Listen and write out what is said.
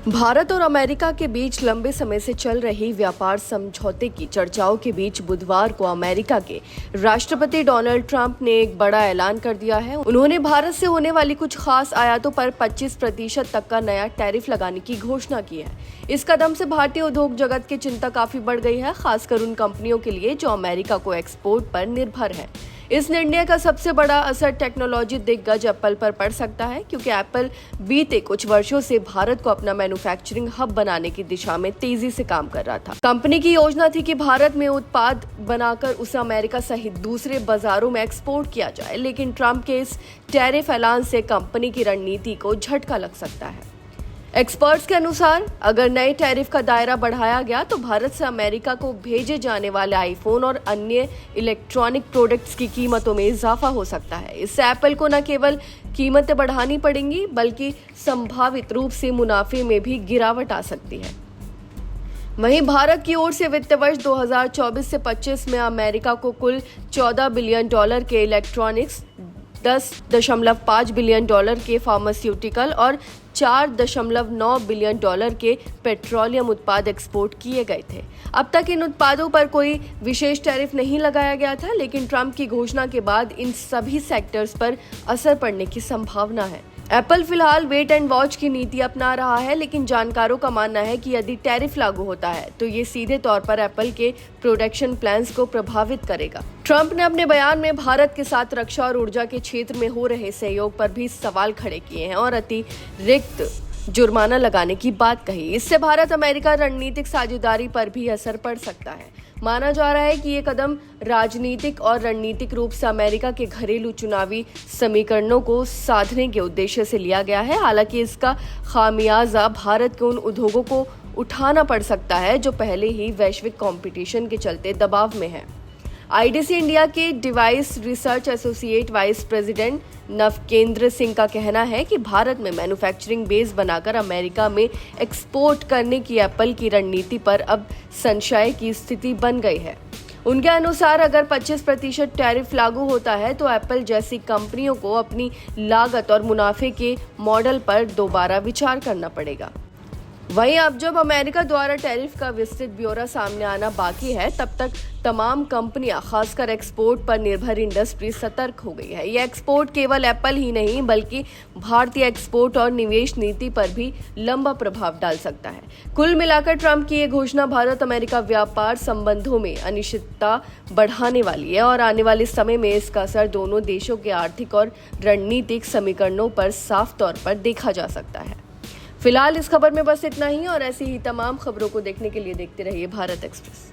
भारत और अमेरिका के बीच लंबे समय से चल रही व्यापार समझौते की चर्चाओं के बीच बुधवार को अमेरिका के राष्ट्रपति डोनाल्ड ट्रंप ने एक बड़ा ऐलान कर दिया है। उन्होंने भारत से होने वाली कुछ खास आयातों पर 25% तक का नया टैरिफ लगाने की घोषणा की है। इस कदम से भारतीय उद्योग जगत की चिंता काफी बढ़ गई है, खासकर उन कंपनियों के लिए जो अमेरिका को एक्सपोर्ट पर निर्भर है। इस निर्णय का सबसे बड़ा असर टेक्नोलॉजी दिग्गज एप्पल पर पड़ सकता है, क्योंकि एप्पल बीते कुछ वर्षों से भारत को अपना मैन्युफैक्चरिंग हब बनाने की दिशा में तेजी से काम कर रहा था। कंपनी की योजना थी कि भारत में उत्पाद बनाकर उसे अमेरिका सहित दूसरे बाजारों में एक्सपोर्ट किया जाए, लेकिन ट्रंप के इस टैरिफ ऐलान से कंपनी की रणनीति को झटका लग सकता है। एक्सपर्ट्स के अनुसार अगर नए टैरिफ का दायरा बढ़ाया गया तो भारत से अमेरिका को भेजे जाने वाले आईफोन और अन्य इलेक्ट्रॉनिक प्रोडक्ट्स की कीमतों में इजाफा हो सकता है। इससे एप्पल को न केवल कीमतें बढ़ानी पड़ेंगी, बल्कि संभावित रूप से मुनाफे में भी गिरावट आ सकती है। वहीं भारत की ओर से वित्त वर्ष 2024 से 25 में अमेरिका को कुल $14 बिलियन के इलेक्ट्रॉनिक्स, $10.5 बिलियन के फार्मास्यूटिकल और $4.9 बिलियन के पेट्रोलियम उत्पाद एक्सपोर्ट किए गए थे। अब तक इन उत्पादों पर कोई विशेष टैरिफ नहीं लगाया गया था, लेकिन ट्रंप की घोषणा के बाद इन सभी सेक्टर्स पर असर पड़ने की संभावना है। एप्पल फिलहाल वेट एंड वॉच की नीति अपना रहा है, लेकिन जानकारों का मानना है कि यदि टैरिफ लागू होता है तो ये सीधे तौर पर एप्पल के प्रोडक्शन प्लान्स को प्रभावित करेगा। ट्रंप ने अपने बयान में भारत के साथ रक्षा और ऊर्जा के क्षेत्र में हो रहे सहयोग पर भी सवाल खड़े किए हैं और अतिरिक्त जुर्माना लगाने की बात कही। इससे भारत अमेरिका रणनीतिक साझेदारी पर भी असर पड़ सकता है। माना जा रहा है कि ये कदम राजनीतिक और रणनीतिक रूप से अमेरिका के घरेलू चुनावी समीकरणों को साधने के उद्देश्य से लिया गया है। हालांकि इसका खामियाजा भारत के उन उद्योगों को उठाना पड़ सकता है जो पहले ही वैश्विक कंपटीशन के चलते दबाव में है। आईडीसी इंडिया के device research associate vice president Navkendra Singh का कहना है कि भारत में मैन्युफैक्चरिंग बेस बनाकर अमेरिका में एक्सपोर्ट करने की एप्पल की रणनीति पर अब संशय की स्थिति बन गई है। उनके अनुसार अगर 25% टैरिफ लागू होता है तो एप्पल जैसी कंपनियों को अपनी लागत और मुनाफे के मॉडल पर दोबारा विचार करना पड़ेगा। वहीं अब जब अमेरिका द्वारा टैरिफ का विस्तृत ब्यौरा सामने आना बाकी है, तब तक तमाम कंपनियां, खासकर एक्सपोर्ट पर निर्भर इंडस्ट्री सतर्क हो गई है। यह एक्सपोर्ट केवल एप्पल ही नहीं बल्कि भारतीय एक्सपोर्ट और निवेश नीति पर भी लंबा प्रभाव डाल सकता है। कुल मिलाकर ट्रंप की ये घोषणा भारत अमेरिका व्यापार संबंधों में अनिश्चितता बढ़ाने वाली है और आने वाले समय में इसका असर दोनों देशों के आर्थिक और रणनीतिक समीकरणों पर साफ तौर पर देखा जा सकता है। फिलहाल इस खबर में बस इतना ही, और ऐसी ही तमाम खबरों को देखने के लिए देखते रहिए भारत एक्सप्रेस।